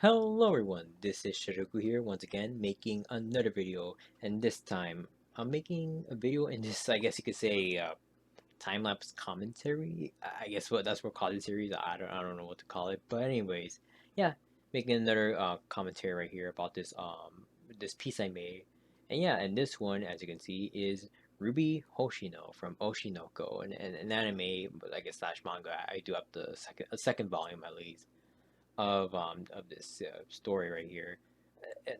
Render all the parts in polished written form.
Hello everyone, this is Shiroku here once again making another video, and this time I'm making a video in this, I guess you could say, time-lapse commentary. I guess that's what we'll call this series. I don't know what to call it, but anyways, yeah, making another commentary right here about this piece I made. And yeah, and this one, as you can see, is Ruby Hoshino from Oshinoko, and an anime, I guess slash manga. I do have the second volume at least of this story right here. And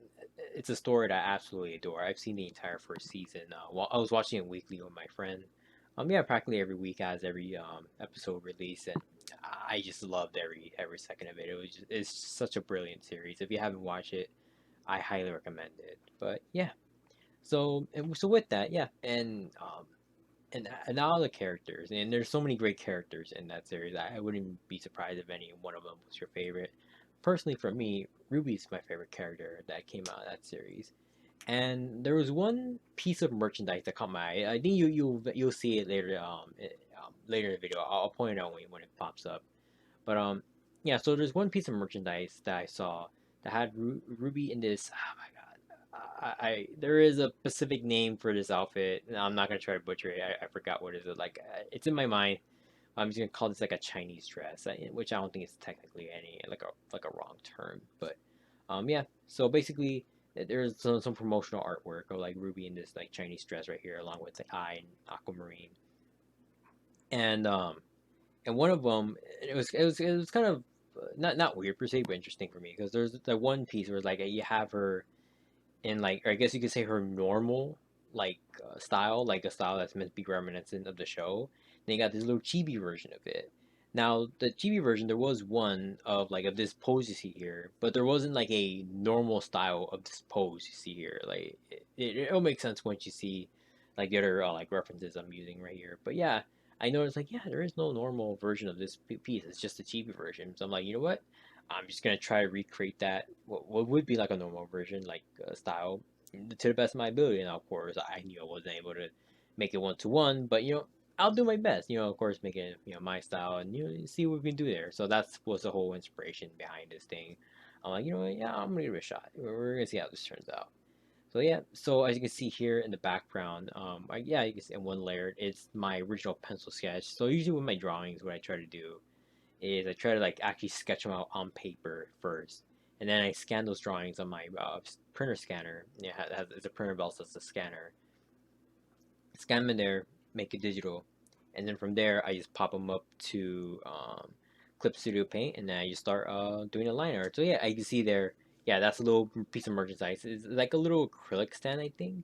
it's a story that I absolutely adore. I've seen the entire first season. While I was watching it weekly with my friend. Yeah, practically every week has every episode release, and I just loved every second of it. It's such a brilliant series. If you haven't watched it, I highly recommend it. But yeah, so with that, yeah, and all the characters, and there's so many great characters in that series. I wouldn't be surprised if any one of them was your favorite. Personally, for me, Ruby's my favorite character that came out of that series. And there was one piece of merchandise that caught my eye. I think you'll see it later later in the video. I'll point it out when it pops up. But yeah. So there's one piece of merchandise that I saw that had Ruby in this. Oh my god. There is a specific name for this outfit, and I'm not gonna try to butcher it. I forgot what is it like. It's in my mind. I'm just gonna call this like a Chinese dress, which I don't think is technically any like a wrong term. But yeah. So basically, there's some promotional artwork of like Ruby in this like Chinese dress right here, along with the eye and aquamarine, and one of them, it was kind of not weird per se, but interesting for me because there's the one piece where like you have her in like, or I guess you could say her normal like style, like a style that's meant to be reminiscent of the show. Then you got this little chibi version of it. Now the chibi version, there was one of this pose you see here, but there wasn't like a normal style of this pose you see here. Like it'll make sense once you see like the other like references I'm using right here. But yeah, I noticed like yeah, there is no normal version of this piece. It's just a chibi version. So I'm like, you know what? I'm just gonna try to recreate that what would be like a normal version, like style, to the best of my ability. And of course, I knew I wasn't able to make it 1-to-1, but I'll do my best. Of course, make it my style, and see what we can do there. So that's was the whole inspiration behind this thing. I'm like, what, yeah, I'm gonna give it a shot. We're gonna see how this turns out. So yeah, so as you can see here in the background, yeah, you can see in one layer, it's my original pencil sketch. So usually with my drawings, what I try to do is I try to like actually sketch them out on paper first, and then I scan those drawings on my printer scanner. Yeah, it's a printer, but also it's a scanner. Scan them in there, make it digital, and then from there I just pop them up to Clip Studio Paint, and then I just start doing a line art. So yeah, I can see there. Yeah, that's a little piece of merchandise. It's like a little acrylic stand, I think.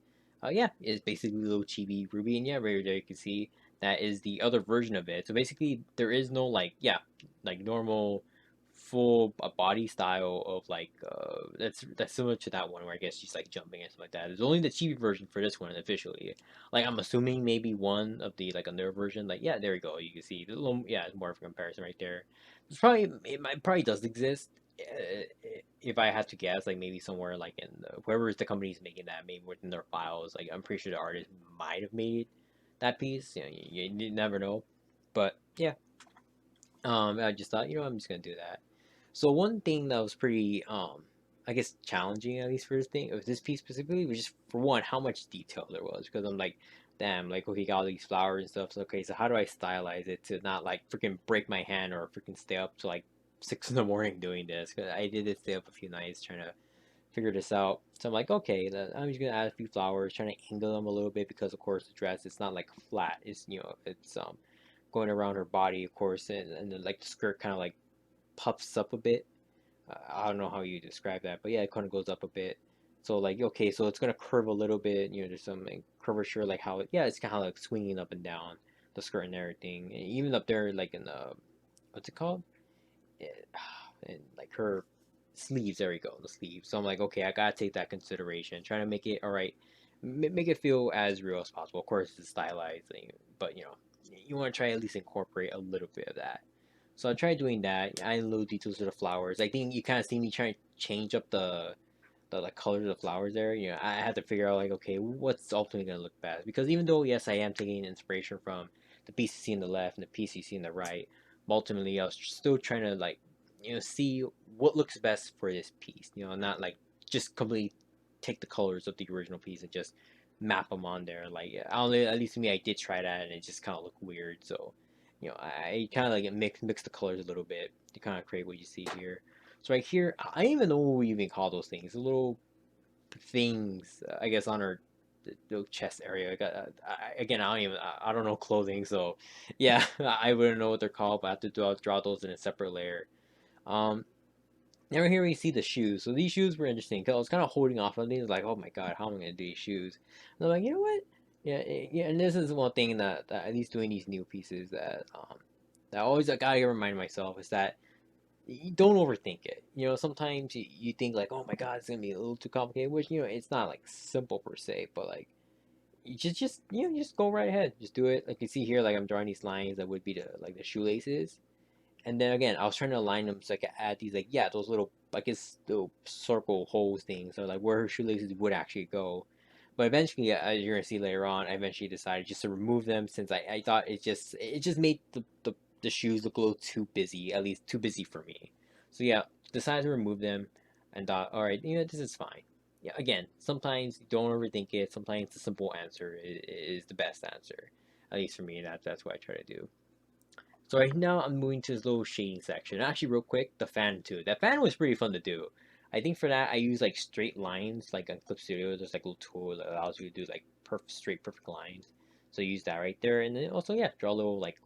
Yeah, it's basically a little chibi Ruby, and yeah, right there you can see that is the other version of it. So basically, there is no like yeah, like normal full body style of like that's similar to that one where I guess she's like jumping and stuff like that. There's only the chibi version for this one officially. Like I'm assuming maybe one of the like another version. Like yeah, there we go. You can see the little yeah, it's more of a comparison right there. Probably does exist. If I had to guess, like maybe somewhere like in whoever is the company is making that, maybe within their files, like I'm pretty sure the artist might have made that piece. You never know, but yeah. I just thought, I'm just gonna do that. So one thing that was pretty, I guess challenging at least for this thing, of this piece specifically, was just for one how much detail there was. Because I'm like, damn, like okay, got all these flowers and stuff. So okay, so how do I stylize it to not like freaking break my hand or freaking stay up to like 6 in the morning doing this? Because I did it stay up a few nights trying to figure this out. So I'm like, okay, then I'm just gonna add a few flowers, trying to angle them a little bit because of course the dress it's not like flat. It's going around her body, of course, and then like the skirt kind of like puffs up a bit. I don't know how you describe that, but yeah, it kind of goes up a bit. So like, okay, so it's gonna curve a little bit. There's some like, curvature, like how yeah, it's kind of like swinging up and down the skirt and everything, and even up there, like in the what's it called? It, and like her sleeves. There we go, the sleeves. So I'm like, okay, I gotta take that consideration, trying to make it all right, make it feel as real as possible. Of course, it's stylized, but you want to try at least incorporate a little bit of that. So I tried doing that. Adding little details to the flowers. I think you kind of see me trying to change up the like colors of the flowers there. I had to figure out like, okay, what's ultimately gonna look best, because even though yes, I am taking inspiration from the piece you see in the left and the piece you see in the right, ultimately I was still trying to like see what looks best for this piece. Not like just completely take the colors of the original piece and just map them on there. Like I don't know, at least to me, I did try that and it just kind of looked weird. So I kind of like mix the colors a little bit to kind of create what you see here. So right here, I don't even know what we even call those things. The little things, I guess, on her the chest area. Again, I don't know clothing, so yeah, I wouldn't know what they're called, but I have to draw those in a separate layer. Um, Now here we see the shoes. So these shoes were interesting because I was kind of holding off on these, like, oh my god, how am I gonna do these shoes? And I'm like, you know what? Yeah, yeah. And this is one thing that at least doing these new pieces that I always I gotta remind myself is that you don't overthink it. Sometimes you think like, oh my god, it's gonna be a little too complicated, which it's not like simple per se, but like you just go right ahead, just do it. Like you see here, like I'm drawing these lines that would be the shoelaces, and then again, I was trying to align them so I could add these like those little I guess little circle holes things, so like where her shoelaces would actually go. But eventually, as you're gonna see later on, I eventually decided just to remove them since I thought it just made the shoes look a little too busy, at least too busy for me. So yeah, decided to remove them and thought, all right, this is fine. Yeah, again, sometimes you don't overthink it. Sometimes the simple answer is the best answer. At least for me, that's what I try to do. So right now I'm moving to this little shading section. Actually, real quick, the fan too. That fan was pretty fun to do. I think for that I use like straight lines, like on Clip Studio. There's like a little tool that allows you to do like perfect lines. So use that right there, and then also draw little like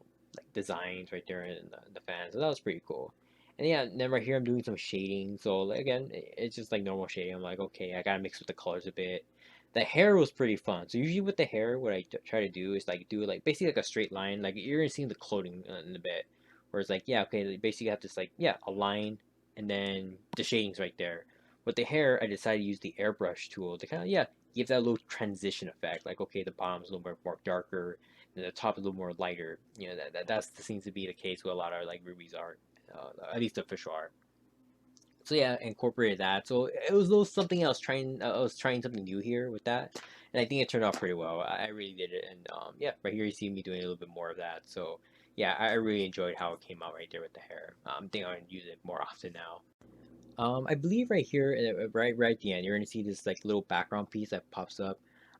designs right there in the fan. So that was pretty cool. And yeah, then right here I'm doing some shading. So like, again, it's just like normal shading. I'm like, okay, I gotta mix with the colors a bit. The hair was pretty fun. So usually with the hair, what I try to do is like do like basically like a straight line. Like you're gonna see the clothing in a bit, where it's like okay, basically you have this like a line, and then the shadings right there. With the hair, I decided to use the airbrush tool to kind of give that little transition effect. Like okay, the bottom's a little bit more darker, and the top is a little more lighter. That seems to be the case with a lot of like Ruby's art, at least the official art. So yeah, incorporated that. So it was a little something else trying. I was trying something new here with that, and I think it turned out pretty well. I really did it, and yeah, right here you see me doing a little bit more of that. So yeah, I really enjoyed how it came out right there with the hair. I think I'm gonna use it more often now. I believe right here, right at the end, you're gonna see this like little background piece that pops up.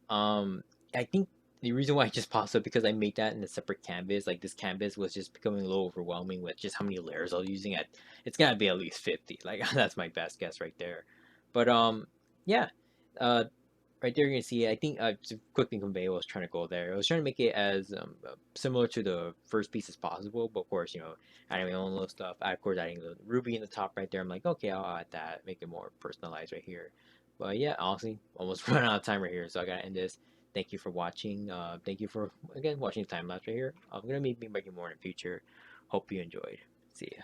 Um, I think the reason why it just pops up because I made that in a separate canvas. Like this canvas was just becoming a little overwhelming with just how many layers I was using. It's gotta be at least 50. Like that's my best guess right there. But yeah. Uh, right there you can see I think to quickly convey what I was trying to go there. I was trying to make it as similar to the first piece as possible, but of course, adding my own little stuff. Of course, adding the ruby in the top right there. I'm like, okay, I'll add that, make it more personalized right here. But yeah, honestly, almost run out of time right here, so I gotta end this. Thank you for watching. Thank you for again watching the time lapse right here. I'm gonna be making more in the future. Hope you enjoyed. See ya.